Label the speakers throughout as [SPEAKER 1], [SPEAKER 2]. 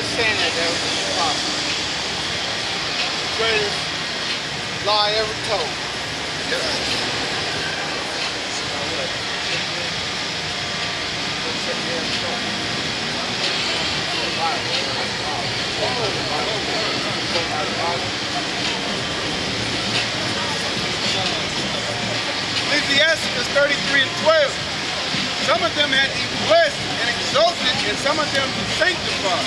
[SPEAKER 1] just saying that, though. Greatest lie ever told.
[SPEAKER 2] Ecclesiastes 33:12. Some of them had he blessed and exalted, and some of them he sanctified.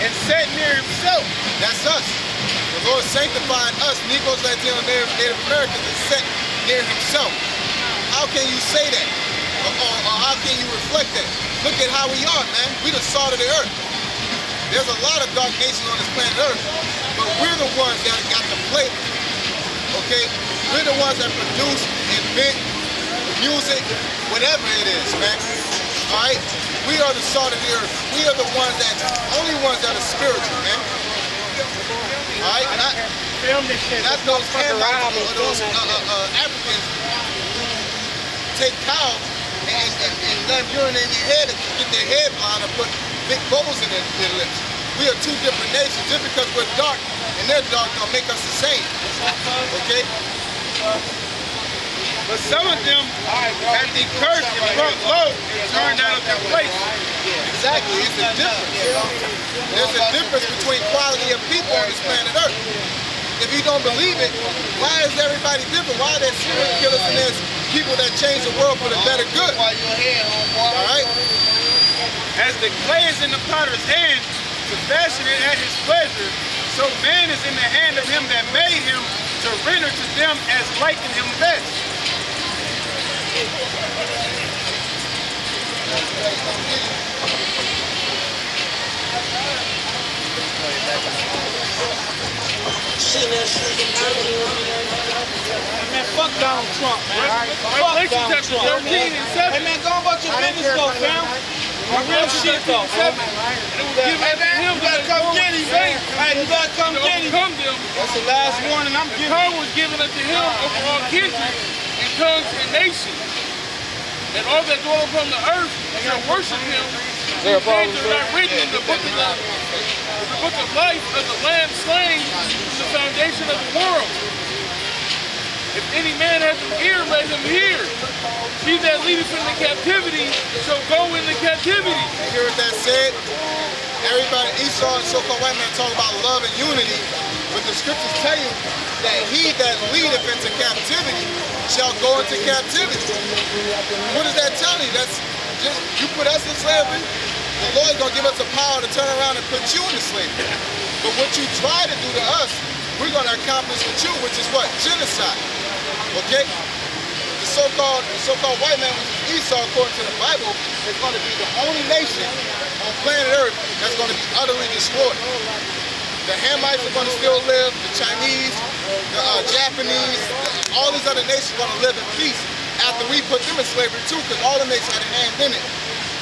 [SPEAKER 2] And set near himself. That's us. The Lord sanctified us, Negroes, Latinos, Native Americans, and set near himself. How can you say that? Or how can you reflect that? Look at how we are, man. We the salt of the earth. There's a lot of dark nations on this planet Earth, but we're the ones that got the flavor. Okay? We're the ones that produce, invent, music, whatever it is, man. Alright? We are the salt of the earth. We are the ones only ones that are spiritual, man. Alright? Not those Hamites or those Africans who take cow and let them urinate in your head and get their head blind and put big bowls in their lips. We are two different nations. Just because we're dark and they're dark don't make us the same. Okay? But some of them had the curse and brought low and turned out of their place. Exactly, it's a difference. There's a difference between quality of people on this planet Earth. If you don't believe it, why is everybody different? Why are there serial killers and there's people that change the world for the better good? Alright? As the clay is in the potter's hand to fashion it at his pleasure, so man is in the hand of him that made him to render to them as liking him best.
[SPEAKER 3] Man, fuck Donald Trump, man. Fuck Donald Trump. Hey, man, go about your business, though, fam. Real shit, though.
[SPEAKER 2] Hey, man, you gotta come get him, man.
[SPEAKER 3] Hey, you gotta come get him. That's the last warning I'm giving.
[SPEAKER 4] Her was given unto him of all kindred and tongues and nations. And all that dwell upon the earth shall worship him. These things are not written in the book of life of the Lamb slain from the foundation of the world. If any man has an ear, let him hear. He that leadeth into captivity shall go into captivity.
[SPEAKER 2] You hear what that said? Everybody, Esau and so-called white man talk about love and unity, but the scriptures tell you that he that leadeth into captivity shall go into captivity. What does that tell you? That's just, you put us in slavery, the Lord's gonna give us the power to turn around and put you into slavery. But what you try to do to us, we're gonna accomplish with you, which is what? Genocide. Okay? The so-called white man, which is Esau, according to the Bible, is going to be the only nation on planet Earth that's going to be utterly destroyed. The Hamites are going to still live, the Chinese, the Japanese, all these other nations are going to live in peace after we put them in slavery too, because all the nations had a hand in it.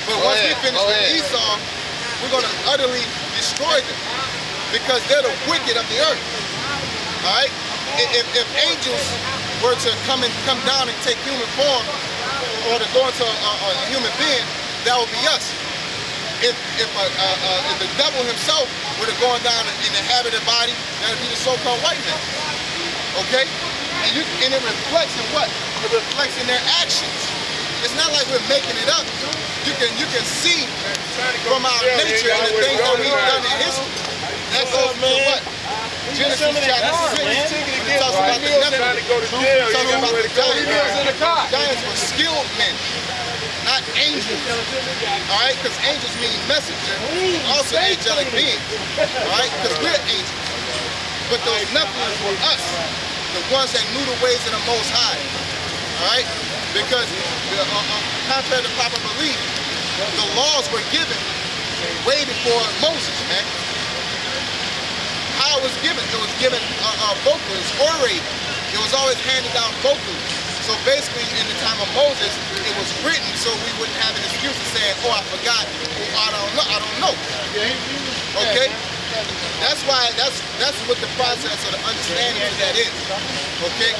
[SPEAKER 2] But once we finish with Esau, we're going to utterly destroy them because they're the wicked of the earth. All right? If angels were to come down and take human form, or to go into a human being, that would be us. If the devil himself were to go down and inhabit a body, that would be the so-called white man. Okay? And it reflects in what? It reflects in their actions. It's not like we're making it up. You can see from our nature and the things that we've done in history. That goes to what? Genesis chapter 6, when it talks about the Nephilim, talking about the giants. The giants were skilled men, not angels. Alright, because angels mean messenger, also angelic beings. Alright, because we're angels. But those Nephilim were us, the ones that knew the ways of the Most High. Alright? Because contrary to popular belief, the laws were given way before Moses, man. How it was given? It was given vocally, orated. It was always handed down vocally. So basically, in the time of Moses, it was written so we wouldn't have an excuse of saying, "Oh, I forgot," or "I don't know." Okay? That's why. That's what the process of the understanding of that is. Okay?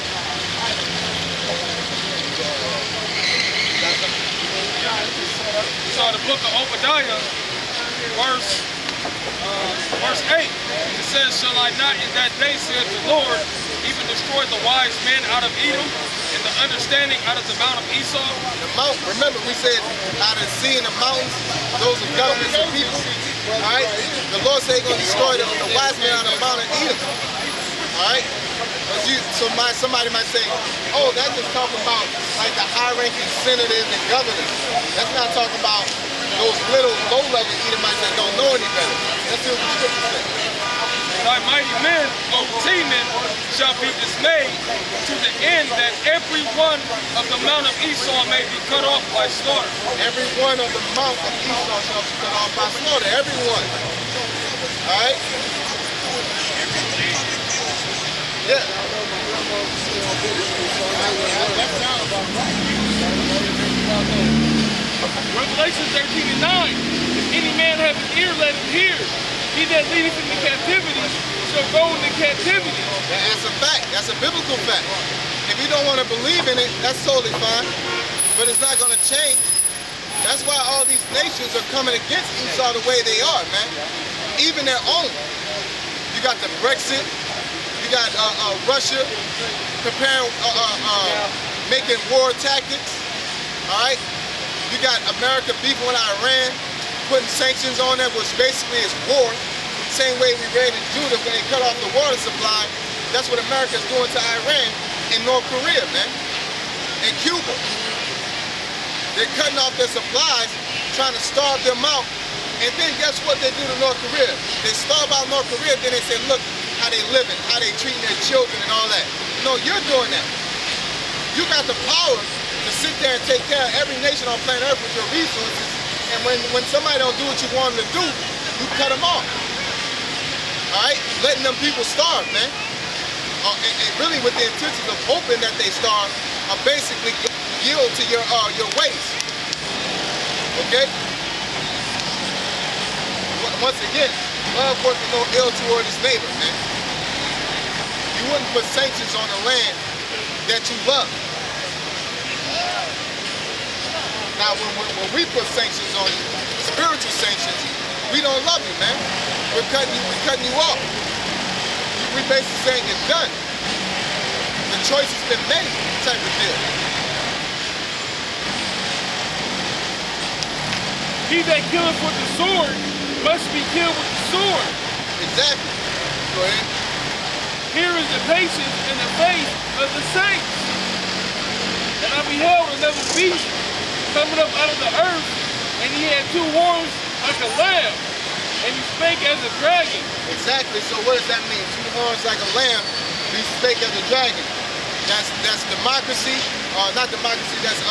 [SPEAKER 4] So the book of Obadiah, verse
[SPEAKER 3] verse 8, it says, shall I not in that day, saith the Lord, even destroy the wise men out of Edom, and the understanding out of the mount of Esau?
[SPEAKER 2] The mountain, remember we said out of the sea and the mountains, those are governments and people. Alright? The Lord said he's going to destroy the wise men out of the mount of Edom. Alright? Somebody might say, oh, that's just talking about like the high-ranking senators and governors. That's not talking about those little low-level Edomites that don't know any better. That's what the scripture says.
[SPEAKER 3] Thy mighty men, O Teman, shall be dismayed, to the end that every one of the mount of Esau may be cut off by slaughter.
[SPEAKER 2] Every one of the mount of Esau shall be cut off by slaughter. Every one. Alright? Yeah.
[SPEAKER 3] Revelation 13 and 9. If any man have an ear, let him hear. He that leadeth into captivity shall go into captivity.
[SPEAKER 2] That's a fact. That's a biblical fact. If you don't want to believe in it, that's totally fine. But it's not going to change. That's why all these nations are coming against Esau the way they are, man. Even their own. You got the Brexit. You got Russia preparing, making war tactics. All right. You got America beefing with Iran, putting sanctions on them, which basically is war. Same way we raided Judah when they cut off the water supply. That's what America's doing to Iran and North Korea, man, and Cuba. They're cutting off their supplies, trying to starve them out. And then guess what they do to North Korea? They starve out North Korea, then they say, look how they living, how they treating their children and all that. No, you're doing that. You got the power to sit there and take care of every nation on planet Earth with your resources. And when somebody don't do what you want them to do, you cut them off. All right? Letting them people starve, man. And really with the intentions of hoping that they starve are basically yield to your ways. Okay? Once again, love working no ill toward his neighbor, man. You wouldn't put sanctions on the land that you love. Now, when we put sanctions on you, spiritual sanctions, we don't love you, man. We're cutting you off. We basically saying it's done. The choice has been made, type of deal.
[SPEAKER 3] He that killeth with the sword must be killed with the sword.
[SPEAKER 2] Exactly. Go ahead.
[SPEAKER 3] Here is the patience and the faith of the saints. And I beheld another beast coming up out of the earth, and he had two horns like a lamb, and he spake as a dragon.
[SPEAKER 2] Exactly. So what does that mean? Two horns like a lamb, he spake as a dragon. That's democracy. Not democracy. That's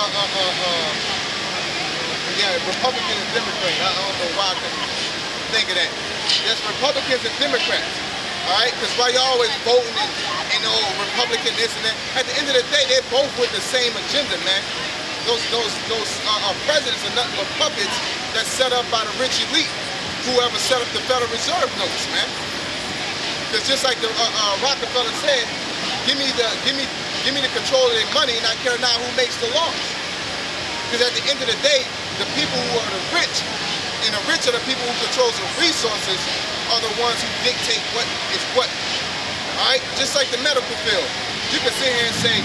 [SPEAKER 2] yeah, Republicans and Democrats. I don't know why I couldn't think of that. That's Republicans and Democrats. All right, because why y'all always voting and Republican this and that? At the end of the day, they're both with the same agenda, man. Those presidents are nothing but puppets that's set up by the rich elite, whoever set up the Federal Reserve notes, man. Because just like the Rockefeller said, give me the control of their money, and I care not who makes the laws. Because at the end of the day, the people who are the rich, and the rich are the people who control the resources, are the ones who dictate what is what. All right, just like the medical field, you can sit here and say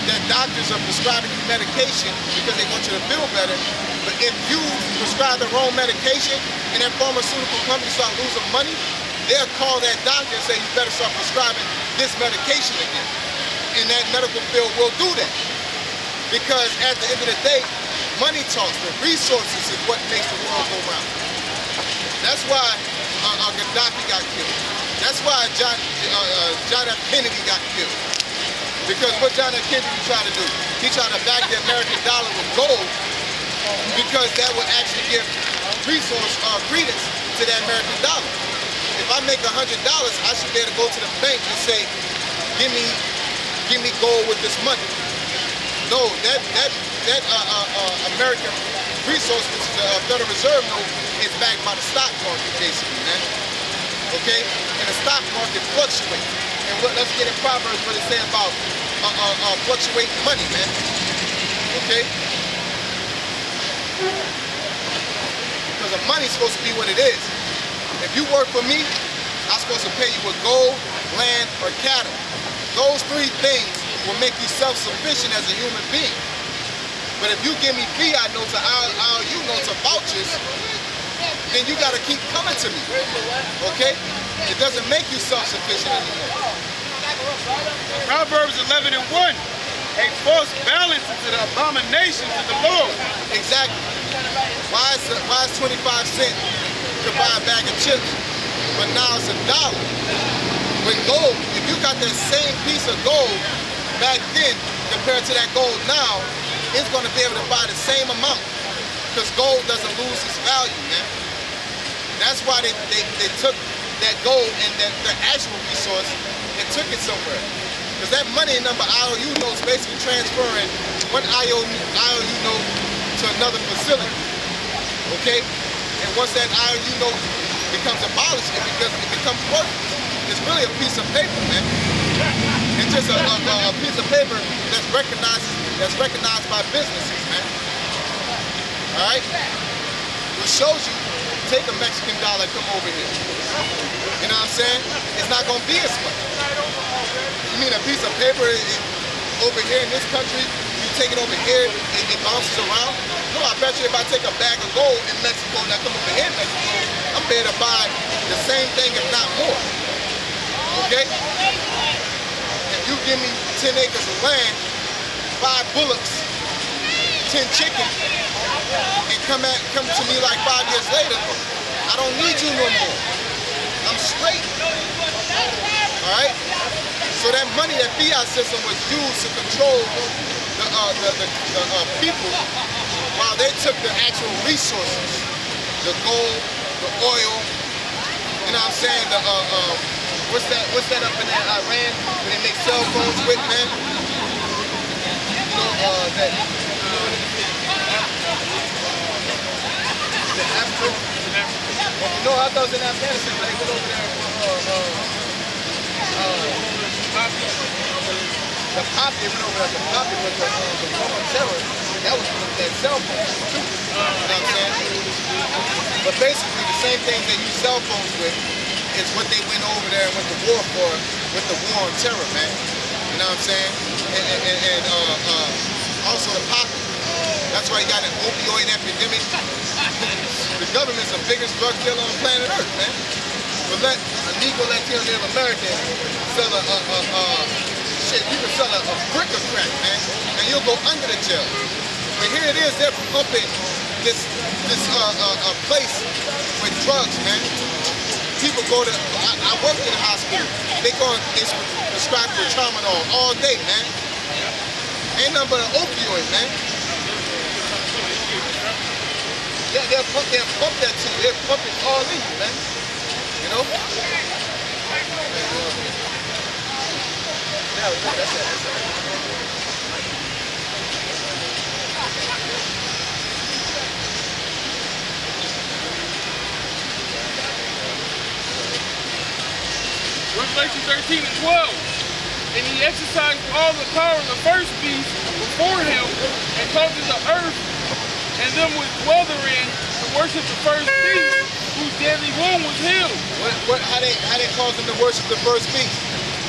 [SPEAKER 2] that doctors are prescribing you medication because they want you to feel better, but if you prescribe the wrong medication and that pharmaceutical company start losing money, they'll call that doctor and say you better start prescribing this medication again. And that medical field will do that. Because at the end of the day, money talks. The resources is what makes the world go round. That's why Gaddafi got killed. That's why John F. Kennedy got killed. Because what John F. Kennedy tried to do, he tried to back the American dollar with gold, because that would actually give credence to that American dollar. If I make $100, I should be able to go to the bank and say, give me gold with this money. No, that American resource, which is the Federal Reserve note, is backed by the stock market, basically, man. Okay? And the stock market fluctuates. And let's get in Proverbs what it says about fluctuating money, man. Okay? Because the money's supposed to be what it is. If you work for me, I'm supposed to pay you with gold, land, or cattle. Those three things will make you self-sufficient as a human being. But if you give me fiat notes or IOU notes or vouchers, then you got to keep coming to me, okay? It doesn't make you self-sufficient anymore.
[SPEAKER 4] Proverbs 11:1. A false balance is an abomination to the Lord.
[SPEAKER 2] Exactly. Why is 25 cents to buy a bag of chips, but now it's $1? With gold, if you got that same piece of gold back then compared to that gold now, it's going to be able to buy the same amount, because gold doesn't lose its value, man. That's why they took that gold and the actual resource and took it somewhere. Because that money number IOU notes basically transferring one IOU note to another facility, okay? And once that IOU note becomes abolished, it becomes worthless. It's really a piece of paper, man. It's just a piece of paper that's recognized by businesses, man. All right? Which shows you, take a Mexican dollar, come over here. You know what I'm saying? It's not going to be as much. You mean a piece of paper over here in this country, you take it over here, it bounces around? No, I bet you if I take a bag of gold in Mexico and I come over here in Mexico, I'm able to buy the same thing, if not more. Okay? If you give me 10 acres of land, 5 bullocks, 10 chickens, and come to me like 5 years later, I don't need you no more. I'm straight. All right? So that money, that fiat system was used to control the people, while they took the actual resources, the gold, the oil, you know what I'm saying? What's that up in that Iran where they make cell phones with, man? You know, Africa? No, I thought it was in Afghanistan. They went over there the poppy went over there. The poppy was the war on terror. That was that cell phone too. You know what I'm saying? But basically the same thing they use cell phones with is what they went over there and went to war for with the war on terror, man. You know what I'm saying? And also the poppy. That's why you got an opioid epidemic. The government's the biggest drug dealer on planet Earth, man. But let a Negro Latino Native American sell you can sell a brick of crack, man, and you'll go under the jail. But here it is, they're pumping this place with drugs, man. People go to, I worked in a hospital, they go and prescribe for tramadol all day, man. Ain't nothing but an opioid, man. Yeah, they'll pump that to you. They'll pump it all in you, man. You know? That's it.
[SPEAKER 3] Revelation 13:12. And he exercised all the power of the first beast before him, and caused the earth and them which dwell therein to worship the first beast, whose deadly wound was healed.
[SPEAKER 2] How they cause them to worship the first beast?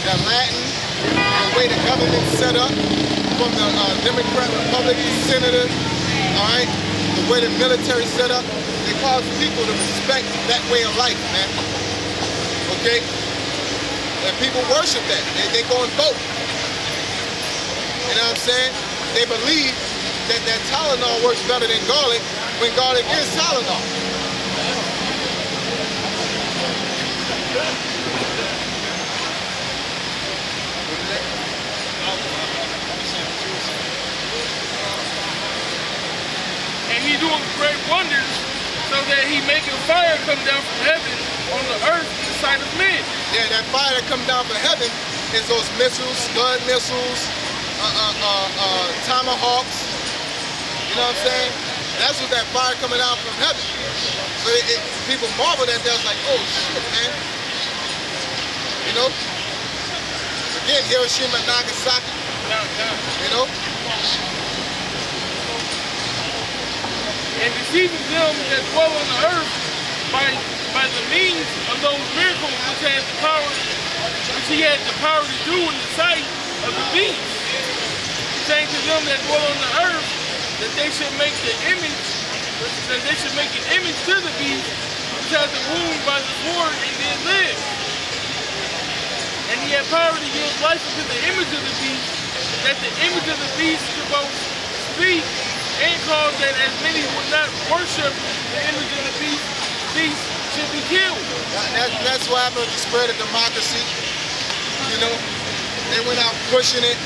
[SPEAKER 2] The Latin, the way the government's set up, from the Democrat, Republican, Senator, all right, the way the military's set up, they cause people to respect that way of life, man. Okay? And people worship that. They go and vote. You know what I'm saying? They believe that Tylenol works better than garlic when garlic is Tylenol.
[SPEAKER 3] And he doing great wonders, so that he making fire come down from heaven on the earth in the sight of men.
[SPEAKER 2] Yeah, that fire that come down from heaven is those missiles, Scud missiles, tomahawks. You know what I'm saying? That's what that fire coming down from heaven. So people marvel at that. It's like, oh shit, man. You know? Again, Hiroshima, Nagasaki. You know?
[SPEAKER 3] And deceiving them that dwell on the earth by the means he had the power to do in the sight of the beast. Saying to them that dwell on the earth that they should make the image, that they should make an image to the beast, which has a wound by the sword and did live. And he had power to give life to the image of the beast, that the image of the beast should both speak and cause that as many who would not worship the image of the beast should be killed.
[SPEAKER 2] That's what happened with the spread of democracy. You know, they went out pushing it.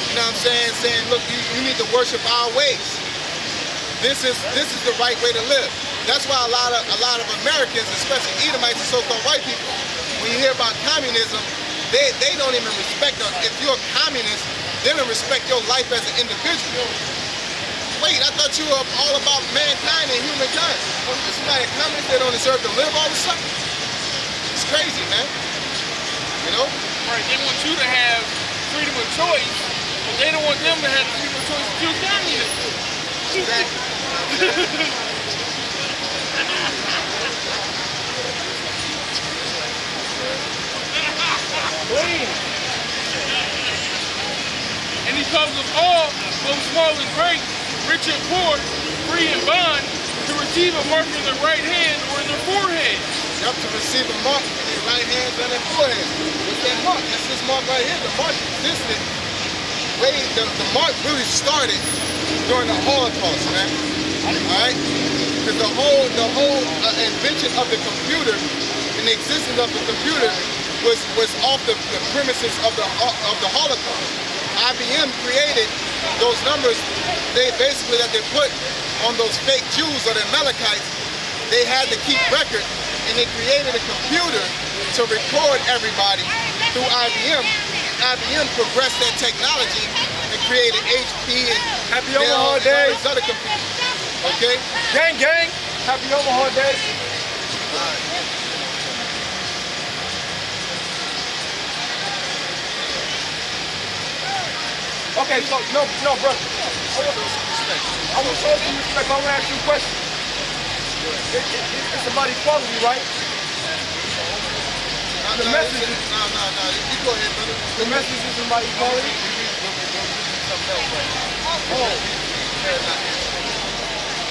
[SPEAKER 2] You know what I'm saying? Saying, look, you need to worship our ways. This is the right way to live. That's why a lot of Americans, especially Edomites and so-called white people, when you hear about communism, they don't even respect us. If you're a communist, they don't respect your life as an individual. Wait, I thought you were all about mankind and humankind. It's not a communist, they don't deserve to live all of a sudden. It's crazy, man. You know?
[SPEAKER 3] Right, they want you to have freedom of choice, but they don't want them to have the freedom of choice to choose communism.
[SPEAKER 2] Exactly.
[SPEAKER 3] And he calls them all, both small and great, rich and poor, free and bond, to receive a mark in their right hand or in their forehead.
[SPEAKER 2] Yep, to receive a mark in their right hands and their foreheads. What's that mark? That's this mark right here. The mark existed. The mark really started during the Holocaust, man. Alright? Because the whole invention of the computer and the existence of the computer was off the premises of the Holocaust. IBM created those numbers they put on those fake Jews or the Amalekites. They had to keep record, and they created a computer to record everybody through IBM. IBM progressed that technology and created HP and
[SPEAKER 1] Happy
[SPEAKER 2] Dell
[SPEAKER 1] Omaha
[SPEAKER 2] and all
[SPEAKER 1] Day.
[SPEAKER 2] these other computers. Okay?
[SPEAKER 1] Gang, gang. Happy Omaha Day. Okay, so no, brother. I will show some respect. I want to ask you a question. It's about equality, right? The message is
[SPEAKER 2] No. You go ahead, brother.
[SPEAKER 1] the message is about equality. Oh,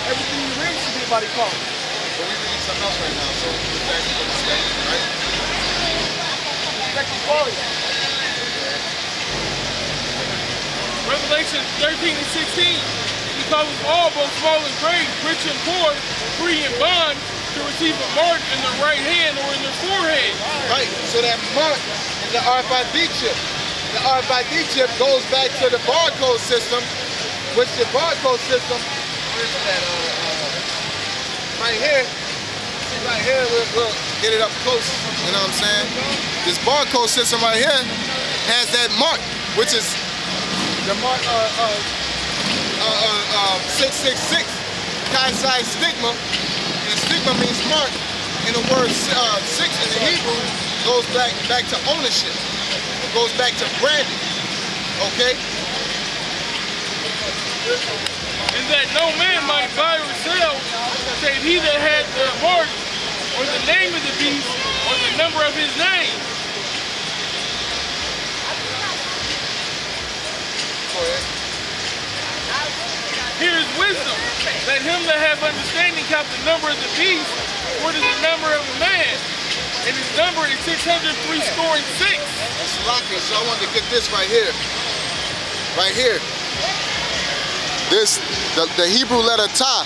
[SPEAKER 1] everything you read should be about equality.
[SPEAKER 2] But we're reading something else right now, so it's actually what it's saying, right?
[SPEAKER 1] Respect equality.
[SPEAKER 3] Revelation 13 and 16, he calls us all, both small and great, rich and poor, free and bond, to receive a mark in their right hand or in their forehead.
[SPEAKER 2] Right, so that mark is the RFID chip. The RFID chip goes back to the barcode system, which the barcode system, where's that, right here. See right here, we'll get it up close, you know what I'm saying? This barcode system right here has that mark, which is the mark 666, Chi-Psi stigma, and stigma means mark, and the word 6 in the Hebrew goes back to ownership. It goes back to branding, okay?
[SPEAKER 3] And that no man might buy or sell, save he that had the mark, or the name of the beast, or the number of his name.
[SPEAKER 2] Go ahead.
[SPEAKER 3] Here is wisdom. Let him that have understanding count the number of the beast, what is the number of a man? And his number is 636.
[SPEAKER 2] That's lucky, so I wanted to get this right here. Right here. This, the Hebrew letter Ta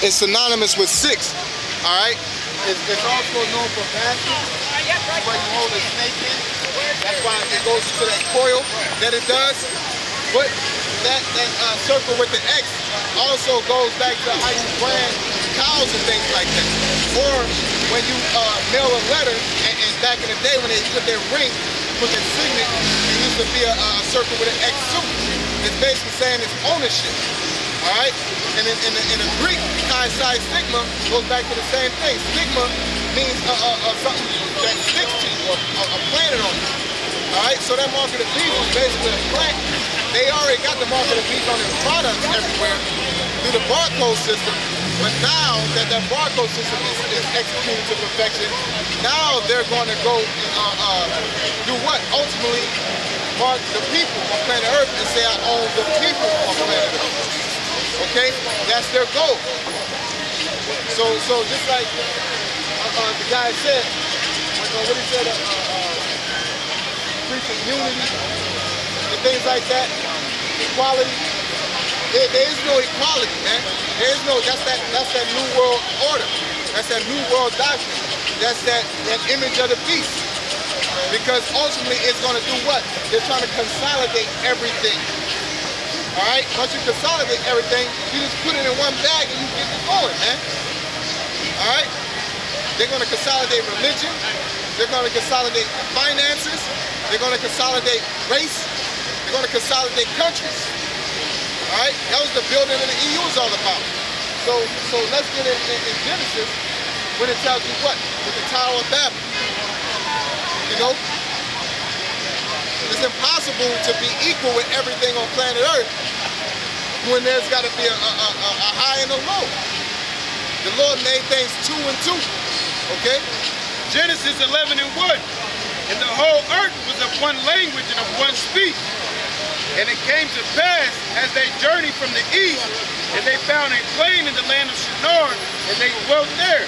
[SPEAKER 2] is synonymous with 6, all right? It's also known for basket, where you hold a snake in. That's why it goes to that coil that it does. But that circle with the X also goes back to how you brand cows and things like that. Or when you mail a letter, and back in the day when they put their ring, put their signet, there used to be a circle with an X too. It's basically saying it's ownership. All right? And in the Greek, Chi-Psi stigma goes back to the same thing. Stigma means something that sticks to you, or a planet on you. All right? So that mark of the beast is basically a plant. They already got the mark of the beast on their products everywhere through the barcode system. But now that that barcode system is executed to perfection, now they're going to go do what? Ultimately, mark the people on planet Earth and say, I own the people on planet Earth. Okay? That's their goal. So just like the guy said, what he said, preaching unity and things like that, equality. There is no equality, man. There is no, that's that new world order. That's that new world doctrine. That's that image of the beast. Because ultimately it's gonna do what? They're trying to consolidate everything. All right? Once you consolidate everything, you just put it in one bag and you get it going, man. All right? They're gonna consolidate religion. They're gonna consolidate finances. They're gonna consolidate race. They're gonna consolidate countries. All right, that was the building of the EU was all about. So let's get in Genesis when it tells you what? With the Tower of Babel. You know? It's impossible to be equal with everything on planet Earth when there's got to be a high and a low. The Lord made things 2 and 2. Okay?
[SPEAKER 4] Genesis 11 and 1. And the whole earth was of one language and of one speech. And it came to pass, as they journeyed from the east, and they found a plain in the land of Shinar, and they dwelt there.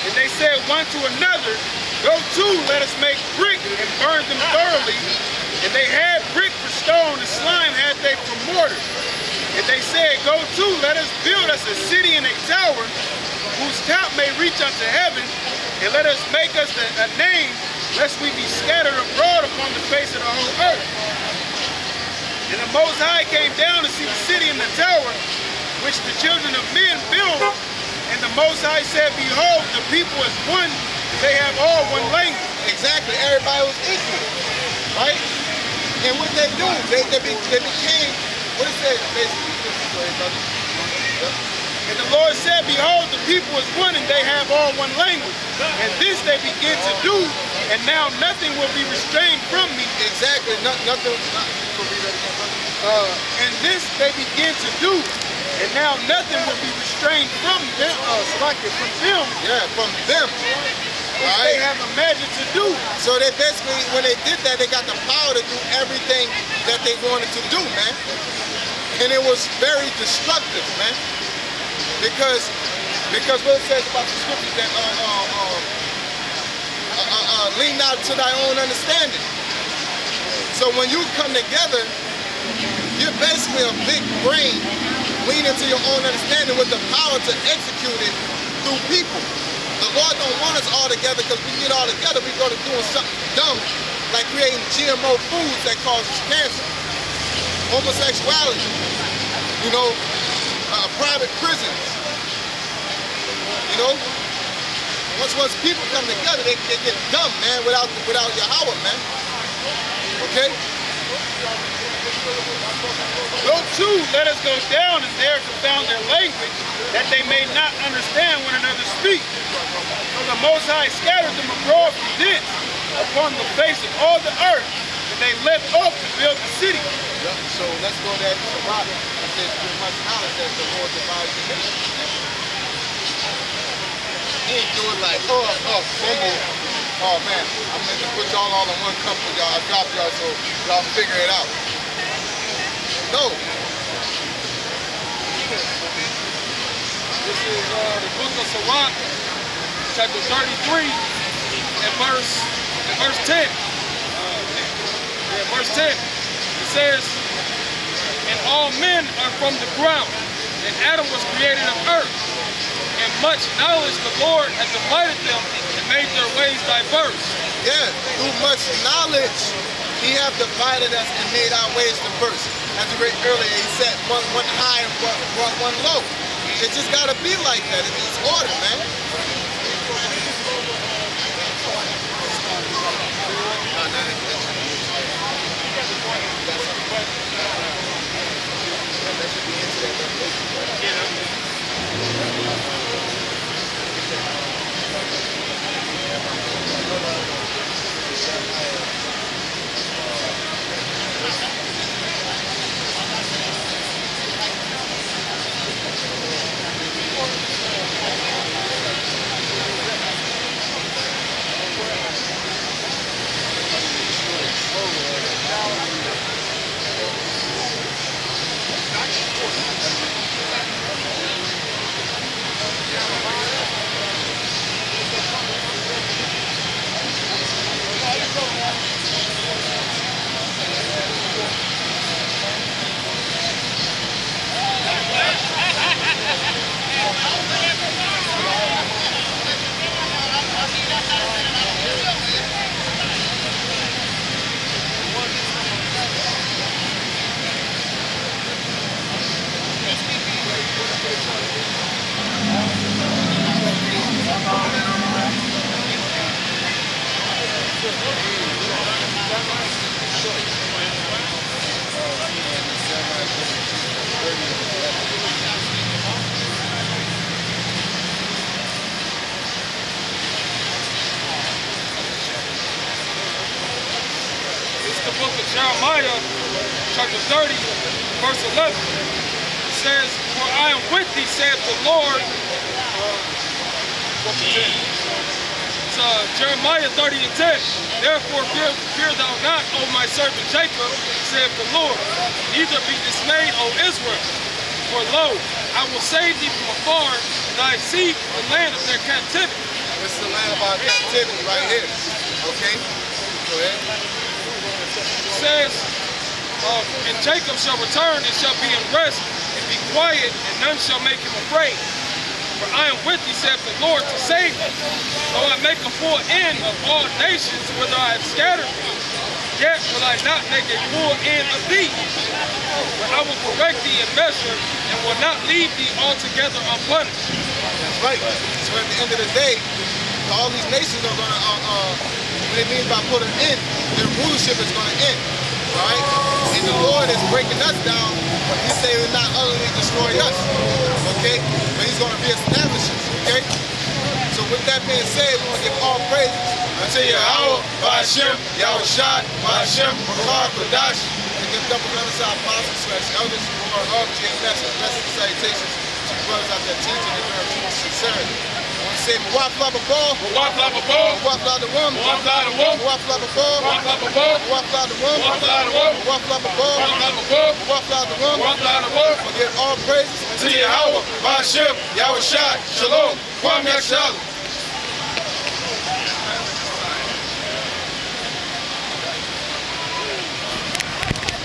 [SPEAKER 4] And they said one to another, Go to, let us make brick, and burn them thoroughly. And they had brick for stone, and slime had they for mortar. And they said, Go to, let us build us a city and a tower, whose top may reach unto heaven, and let us make us a name, lest we be scattered abroad upon the face of the whole earth. And the Most High came down to see the city and the tower, which the children of men built. And the Most High said, Behold, the people is one, they have all one language.
[SPEAKER 2] Exactly, everybody was equal, right? And what they do, they became, what it says, basically.
[SPEAKER 4] And the Lord said, Behold, the people is one, and they have all one language. And this they begin to do, and now nothing will be restrained from me.
[SPEAKER 2] Exactly, nothing.
[SPEAKER 4] And this they begin to do, and now nothing will be restrained from them. From them.
[SPEAKER 2] Yeah, from them.
[SPEAKER 4] Which they have imagined to do.
[SPEAKER 2] So they basically, when they did that, they got the power to do everything that they wanted to do, man. And it was very destructive, man. Because what it says about the scriptures that lean not to thy own understanding. So when you come together, you're basically a big brain leaning to your own understanding with the power to execute it through people. The Lord don't want us all together because we get all together, we go to doing something dumb, like creating GMO foods that causes cancer, homosexuality, you know, private prisons. You know, once people come together, they get dumb, man, without Yahawah, man. Okay?
[SPEAKER 4] Go to, let us go down and there confound their language, that they may not understand one another speak. For the Most High scattered them abroad from thence upon the face of all the earth, and they left off to build the city.
[SPEAKER 2] Yep. So let's go there to Shabbat. It says pretty much knowledge that the Lord divided the nation. He ain't do it like, fumble. Oh man, I'm gonna just put y'all all in one cup for y'all. I dropped y'all so y'all figure it out. No.
[SPEAKER 4] This is the book of Sirach, chapter 33, and verse 10. Verse 10. It says, And all men are from the ground, and Adam was created of earth. And much knowledge the Lord has divided them and made their ways diverse.
[SPEAKER 2] Yeah, through much knowledge, He have divided us and made our ways diverse. As you read earlier, He said one high and one low. It just gotta be like that. It's order, man.
[SPEAKER 3] Jeremiah chapter 30, verse 11. It says, "For I am with thee, saith the Lord." It's Jeremiah 30 and 10. "Therefore fear thou not, O my servant Jacob, saith the Lord. Neither be dismayed, O Israel. For lo, I will save thee from afar, thy seed from the land of their captivity."
[SPEAKER 2] This is the land of our captivity right here. Okay? Go ahead.
[SPEAKER 3] It says, "And Jacob shall return and shall be in rest, and be quiet, and none shall make him afraid. For I am with thee, saith the Lord, to save thee. Though I make a full end of all nations whither I have scattered thee, yet will I not make a full end of thee. For I will correct thee in measure, and will not leave thee altogether unpunished."
[SPEAKER 2] That's right. So at the end of the day, all these nations are going to, what it means by put an end, their rulership is going to end. Right? And the Lord is breaking us down. He said he will not utterly destroy us. Okay? But he's going to reestablish us. Okay? So with that being said, we want to give all praise unto Yahawah, BAHASHAM, YAHAWASHI, BAHASHAM, QADASH, and give double honor to our apostles, elders, or RAWCHAA, blessings and salutations to the brothers out there teaching and doing true sincerity. I want to say, Wafla Babal,
[SPEAKER 3] Wafla Babal,
[SPEAKER 2] Wafla the Rum,
[SPEAKER 3] Wafla the Rum,
[SPEAKER 2] Wafla Babal,
[SPEAKER 3] Wafla Babal,
[SPEAKER 2] Wafla the Rum,
[SPEAKER 3] Wafla the Rum,
[SPEAKER 2] Wafla Babal,
[SPEAKER 3] Wafla Babal,
[SPEAKER 2] Wafla the Rum,
[SPEAKER 3] Wafla the Rum.
[SPEAKER 2] we give all praises
[SPEAKER 3] To Yahawah, BAHASHAM, YAHAWASHI, Shalom, Kwam Yashala.